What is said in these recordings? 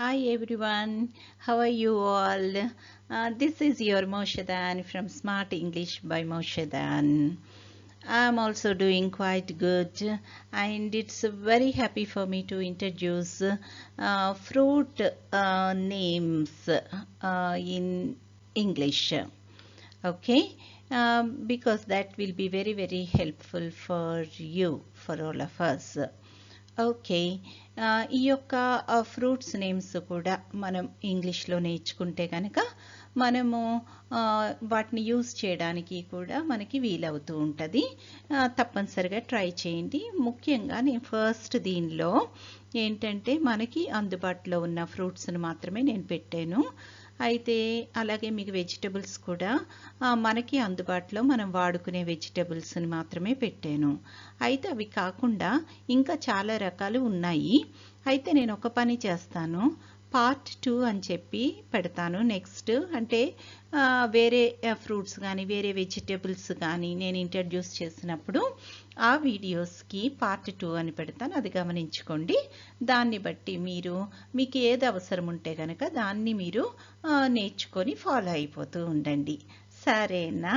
Hi everyone, how are you all? This is your Moshe Dayan from Smart English by Moshe Dayan. I'm also doing quite good, and it's very happy for me to introduce fruit names in English. Okay, because that will be very helpful for you, for all of us. Okay. ఈ యొక్క fruits names కూడా మనం ఇంగ్లీష్‌లో నేర్చుకుంటే గనక మనము వాటిని use చేయడానికి కూడా మనకి వీలవుతూ ఉంటది. తప్పనిసరిగా ట్రై చేయండి. ముఖ్యంగా నేను ఫస్ట్ దీనిలో ఏంటంటే మనకి అందుబాటులో ఉన్న ఫ్రూట్స్‌ని మాత్రమే నేను పెట్టాను. అయితే అలాగే మీకు వెజిటబుల్స్ కూడా మనకి అందుబాటులో మనం వాడుకునే వెజిటబుల్స్‌ని మాత్రమే పెట్టాను. అయితే అవి కాకుండా ఇంకా చాలా రకాలు ఉన్నాయి. అయితే నేను ఒక పని చేస్తాను. పార్ట్ 2 అని చెప్పి పెడతాను. నెక్స్ట్ అంటే వేరే ఫ్రూట్స్ కానీ వేరే వెజిటబుల్స్ కానీ నేను ఇంట్రడ్యూస్ చేసినప్పుడు ఆ వీడియోస్కి పార్ట్ 2 అని పెడతాను. అది గమనించుకోండి. దాన్ని బట్టి మీకు ఏది అవసరం ఉంటే కనుక దాన్ని మీరు నేర్చుకొని ఫాలో అయిపోతూ ఉండండి. సరేనా?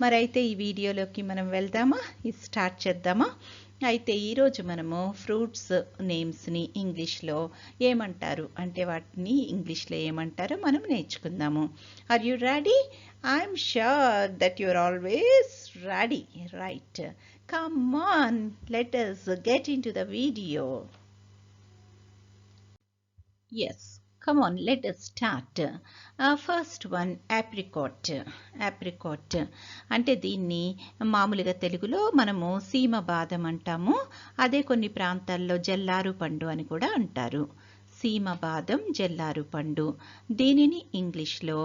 మరైతే ఈ వీడియోలోకి మనం వెళ్దామా? ఇది స్టార్ట్ చేద్దామా? అయితే ఈరోజు మనము ఫ్రూట్స్ నేమ్స్ని ఇంగ్లీష్లో ఏమంటారు అంటే వాటిని ఇంగ్లీష్లో ఏమంటారో మనం నేర్చుకుందాము. Are you ready? I'm sure that you're always ready, right? Come on, let us get into the video. Yes, come on, let us start. First one, apricot. Apricot అంటే దీన్ని మామూలుగా తెలుగులో మనము సీమ బాదం అంటాము. అదే కొన్ని ప్రాంతాల్లో జల్లారు పండు అని కూడా అంటారు. సీమ బాదం, జల్లారు పండు, దీనిని ఇంగ్లీష్లో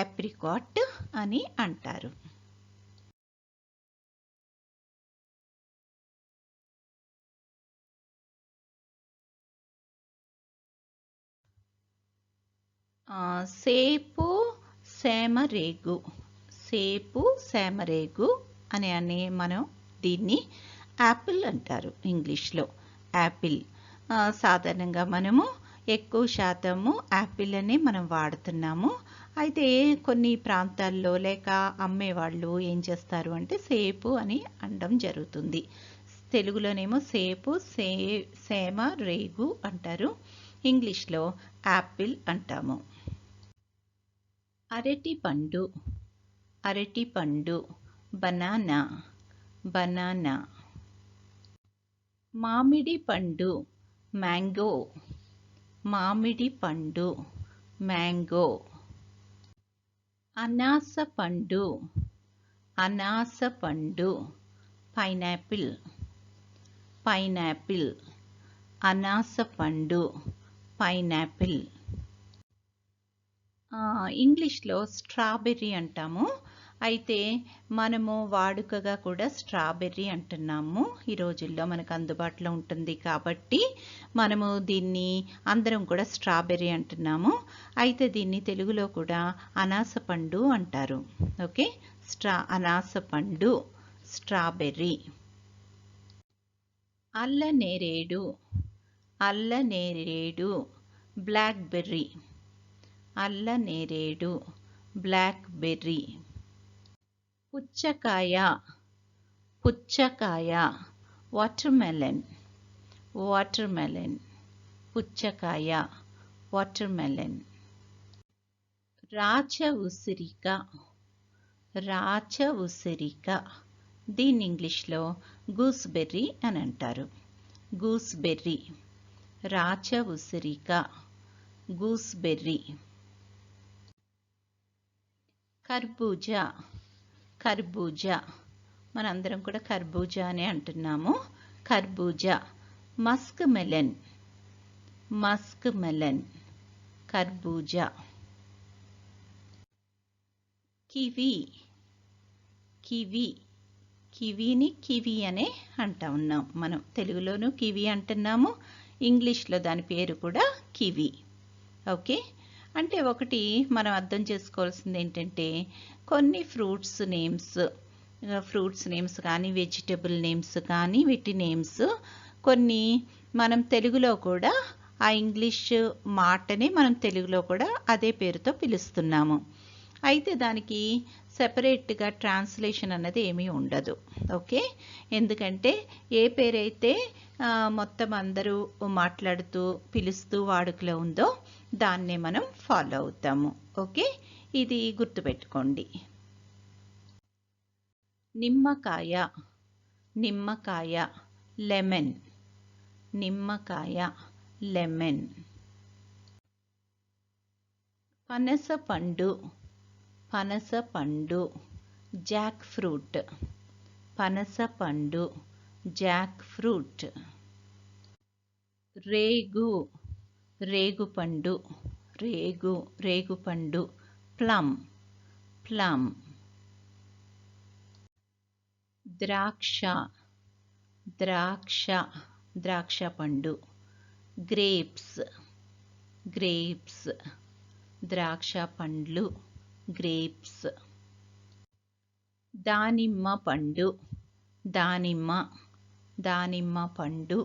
apricot అని అంటారు. సేపు, సేమరేగు. సేపు, సేమరేగు అని మనం దీన్ని యాపిల్ అంటారు ఇంగ్లీష్లో. యాపిల్ సాధారణంగా మనము ఎక్కువ శాతము యాపిల్ అనే మనం వాడుతున్నాము. అయితే కొన్ని ప్రాంతాల్లో లేక అమ్మేవాళ్ళు ఏం చేస్తారు అంటే సేపు అని అనడం జరుగుతుంది. తెలుగులోనేమో సేపు, సేమ, రేగు అంటారు. ఇంగ్లీష్లో యాపిల్ అంటాము. అరటిపండు, అరటిపండు, బనానా, బనానా. మామిడి పండు, మ్యాంగో, మామిడి పండు, మ్యాంగో. అనాస పండు, అనాస పండు, పైనాపిల్, పైనాపిల్. అనాస పండు, పైనాపిల్. ఇంగ్లీష్లో స్ట్రాబెర్రీ అంటాము. అయితే మనము వాడుకగా కూడా స్ట్రాబెర్రీ అంటున్నాము. ఈ రోజుల్లో మనకు అందుబాటులో ఉంటుంది కాబట్టి మనము దీన్ని అందరం కూడా స్ట్రాబెర్రీ అంటున్నాము. అయితే దీన్ని తెలుగులో కూడా అనాస పండు అంటారు. ఓకే, అనాస పండు, స్ట్రాబెర్రీ. అల్లనేరేడు, అల్లనేరేడు, బ్లాక్బెర్రీ, అల్లనేరేడు, బ్లాక్బెర్రీ. పుచ్చకాయ, పుచ్చకాయ, వాటర్మెలన్, వాటర్మెలన్. పుచ్చకాయ, వాటర్మెలన్. రాచ ఉసిరిక, రాచ ఉసిరిక, దీన్ని ఇంగ్లీష్లో గూస్బెర్రీ అని అంటారు. గూస్బెర్రీ, రాచ ఉసిరిక, గూస్బెర్రీ. కర్బూజా, కర్బూజా, మనందరం కూడా కర్బూజా అనే అంటున్నాము. కర్బూజా. మస్క్ మెలన్, మస్క్ మెలన్, కర్బూజా. కివి, కివి, కివీని కివి అనే అంటా ఉన్నాం మనం. తెలుగులోనూ కివి అంటున్నాము, ఇంగ్లీష్లో దాని పేరు కూడా కివి. ఓకే, అంటే ఒకటి మనం అర్థం చేసుకోవాల్సింది ఏంటంటే కొన్ని ఫ్రూట్స్ నేమ్స్ కానీ వెజిటబుల్ నేమ్స్ కానీ వీటి నేమ్స్ కొన్ని మనం తెలుగులో కూడా ఆ ఇంగ్లీష్ మాటనే మనం తెలుగులో కూడా అదే పేరుతో పిలుస్తున్నాము. అయితే దానికి సెపరేట్గా ట్రాన్స్లేషన్ అన్నది ఏమీ ఉండదు. ఓకే, ఎందుకంటే ఏ పేరైతే మొత్తం అందరూ మాట్లాడుతూ పిలుస్తూ వాడుకలో ఉందో దాన్నే మనం ఫాలో అవుతాము. ఓకే, ఇది గుర్తుపెట్టుకోండి. నిమ్మకాయ, నిమ్మకాయ, లెమన్, నిమ్మకాయ, లెమన్. పనసపండు, పనసపండు, జాక్ ఫ్రూట్, పనసపండు, జాక్ ఫ్రూట్. రేగు, రేగుపండు, రేగుపండు, ప్లమ్, ప్లమ్. ద్రాక్ష, ద్రాక్ష, ద్రాక్ష పండు, గ్రేప్స్, గ్రేప్స్, ద్రాక్ష పండ్లు, గ్రేప్స్. దానిమ్మ పండు, దానిమ్మ, దానిమ్మ పండు,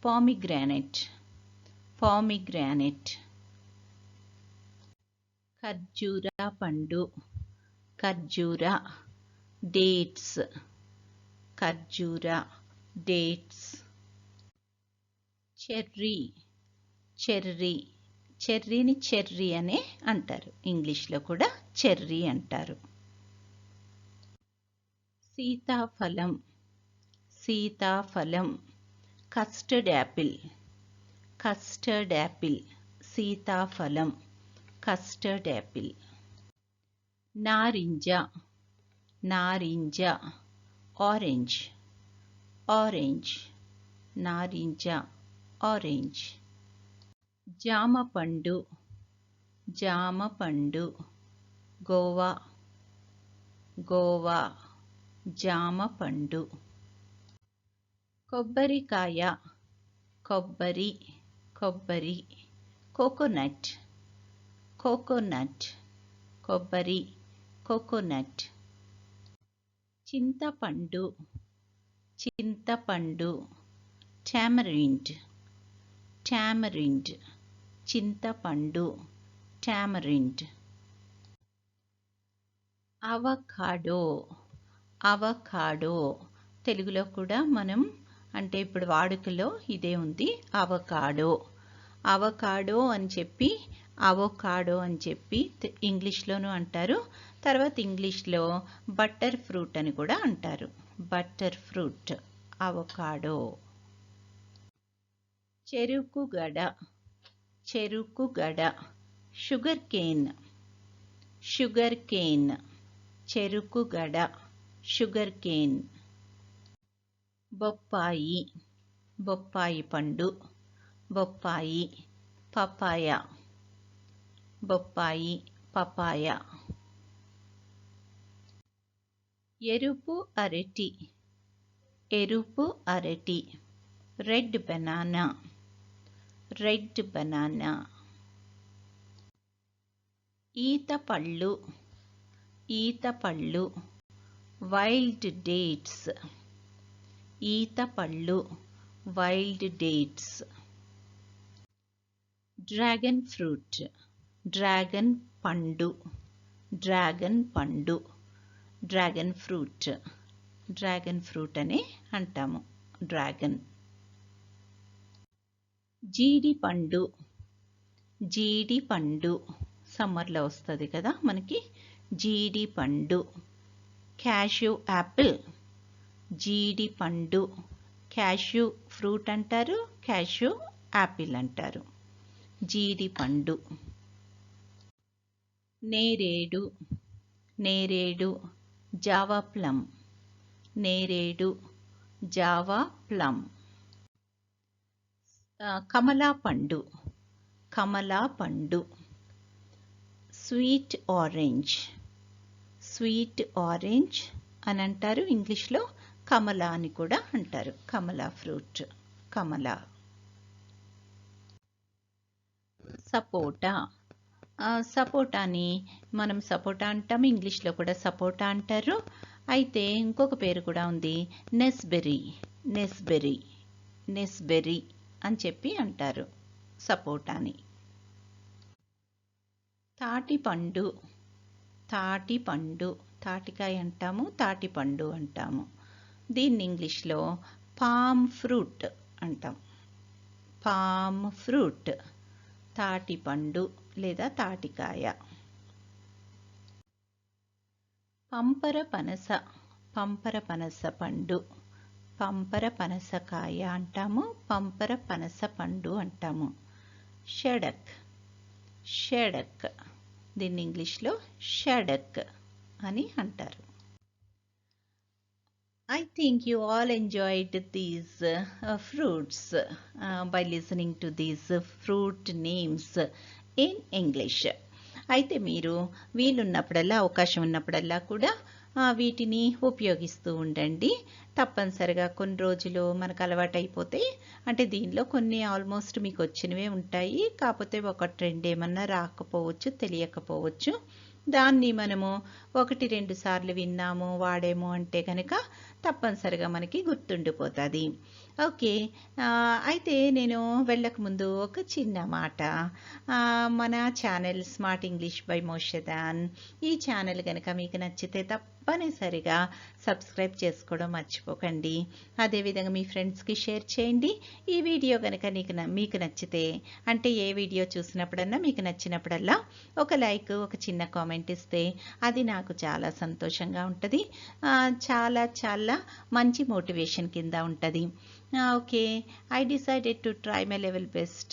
పామిగ్రానైట్, పామిగ్రానైట్. ఖర్జూర పండు, ఖర్జూర, డేట్స్, ఖర్జూర, డేట్స్. చెర్రీ, చెర్రీ, చెర్రీని చెర్రీ అనే అంటారు, ఇంగ్లీష్లో కూడా చెర్రీ అంటారు. సీతాఫలం, సీతాఫలం, కస్టర్డ్ యాపిల్, కస్టర్డ్ యాపిల్, సీతాఫలం, కస్టర్డ్ యాపిల్. నారింజ, నారింజ, ఆరెంజ్, ఆరెంజ్, నారింజ, ఆరెంజ్. జామ పండు, జామ పండు, గోవా, గోవా, జామ పండు. కొబ్బరికాయ, కొబ్బరి, కొబ్బరి, కోకోనట్, కోకోనట్, కొబ్బరి, కోకోనట్. చింతపండు, చింతపండు, టామరిండ్, టామరిండ్, చింతపండు, టామరిండ్. అవకాడో, అవకాడో, తెలుగులో కూడా మనం అంటే ఇప్పుడు వాడుకలో ఇదే ఉంది, అవకాడో. అవకాడో అని చెప్పి అవోకాడో అని చెప్పి ఇంగ్లీష్లోనూ అంటారు. తర్వాత ఇంగ్లీష్లో బటర్ ఫ్రూట్ అని కూడా అంటారు, బటర్ ఫ్రూట్, అవకాడో. చెరుకుగడ, చెరుకుగడ, షుగర్ కేన్, షుగర్ కేన్, చెరుకుగడ, షుగర్ కేన్. బొప్పాయి, బొప్పాయి పండు, బొప్పాయి, పపాయ, బొప్పాయి, పపాయ. ఎరుపు అరటి, ఎరుపు అరటి, రెడ్ బనానా, రెడ్ బనానా. ఈత పళ్ళు, ఈత పళ్ళు, వైల్డ్ డేట్స్, ఈత పళ్ళు, wild dates. Dragon fruit, dragon పండు, డ్రాగన్ పండు, డ్రాగన్ ఫ్రూట్, డ్రాగన్ ఫ్రూట్ అని అంటాము, డ్రాగన్. జీడి పండు, జీడి పండు, సమ్మర్లో వస్తుంది కదా మనకి, జీడి పండు. క్యాష్యూ యాపిల్, జీడి పండు, క్యాష్యూ ఫ్రూట్ అంటారు, క్యాష్యూ యాపిల్ అంటారు, జీడి పండు. నేరేడు, నేరేడు, జావా ప్లమ్, నేరేడు, జావా ప్లమ్. కమలా పండు, కమలా పండు. స్వీట్ ఆరెంజ్, స్వీట్ ఆరెంజ్ అని అంటారు, ఇంగ్లీష్లో కమలా అని కూడా అంటారు, కమలా ఫ్రూట్, కమలా. సపోటా, సపోటాని మనం సపోటా అంటాము, ఇంగ్లీష్లో కూడా సపోటా అంటారు. అయితే ఇంకొక పేరు కూడా ఉంది, నెస్బెర్రీ, నెస్బెర్రీ, నెస్బెర్రీ, అని చెప్పి అంటారు. సపోటాని. తాటిపండు, తాటిపండు, తాటికాయ అంటాము, తాటిపండు అంటాము. దీన్ని ఇంగ్లీష్లో పామ్ ఫ్రూట్ అంటాం. పామ్ ఫ్రూట్, తాటిపండు లేదా తాటికాయ. పంపర పనస, పంపర పనస పండు, పంపర పనసకాయ అంటాము, పంపర పనస పండు అంటాము. షడక్, షడక్, దీన్ని ఇంగ్లీష్లో షడక్ అని అంటారు. I think you all enjoyed these fruits by listening to these fruit names in English. అయితే మీరు వీలున్నప్పుడల్లా, అవకాశం ఉన్నప్పుడల్లా కూడా వీటిని ఉపయోగిస్తూ ఉండండి. తప్పనిసరిగా కొన్ని రోజులు మనకు అలవాటైపోతే, అంటే దీనిలో కొన్ని ఆల్మోస్ట్ మీకు వచ్చినవే ఉంటాయి, కాకపోతే ఒకటి రెండు ఏమన్నా రాకపోవచ్చు, తెలియకపోవచ్చు. దాన్ని మనము 1-2 సార్లు విన్నాము, వాడేమో అంటే కనుక తప్పనిసరిగా మనకి గుర్తుండిపోతుంది. ఓకే, అయితే నేను వెళ్ళకముందు ఒక చిన్న మాట. మన channel smart English by Moshe Dayan, ఈ ఛానల్ కనుక మీకు నచ్చితే తప్పనిసరిగా సబ్స్క్రైబ్ చేసుకోవడం మర్చిపోకండి. అదేవిధంగా మీ ఫ్రెండ్స్కి షేర్ చేయండి. ఈ వీడియో కనుక మీకు నచ్చితే, అంటే ఏ వీడియో చూసినప్పుడన్నా మీకు నచ్చినప్పుడల్లా ఒక లైక్, ఒక చిన్న కామెంట్ ఇస్తే అది నాకు చాలా సంతోషంగా ఉంటుంది. చాలా చాలా మంచి మోటివేషన్ కింద ఉంటుంది. Okay, I decided to try my level best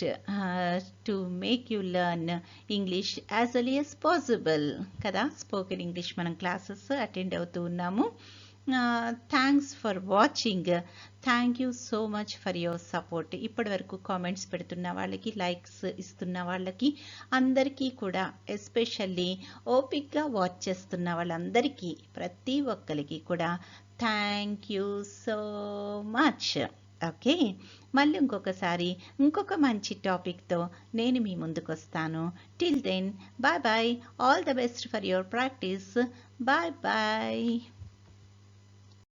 to make you learn English as early as possible కదా. స్పోకెన్ ఇంగ్లీష్ మనం క్లాసెస్ అటెండ్ అవుతూ ఉన్నాము. Thanks for watching. Thank you so much for your support. ఇప్పటి వరకు comments పెడుతున్న వాళ్ళకి, likes ఇస్తున్న వాళ్ళకి అందరికీ కూడా, ఎస్పెషల్లీ ఓపిక్గా వాచ్ చేస్తున్న వాళ్ళందరికీ, ప్రతి ఒక్కరికి కూడా thank you so much. Okay, మళ్ళీ ఇంకొకసారి ఇంకొక మంచి టాపిక్తో నేను మీ ముందుకు వస్తాను. Till then, bye bye. All the best for your practice. Bye bye.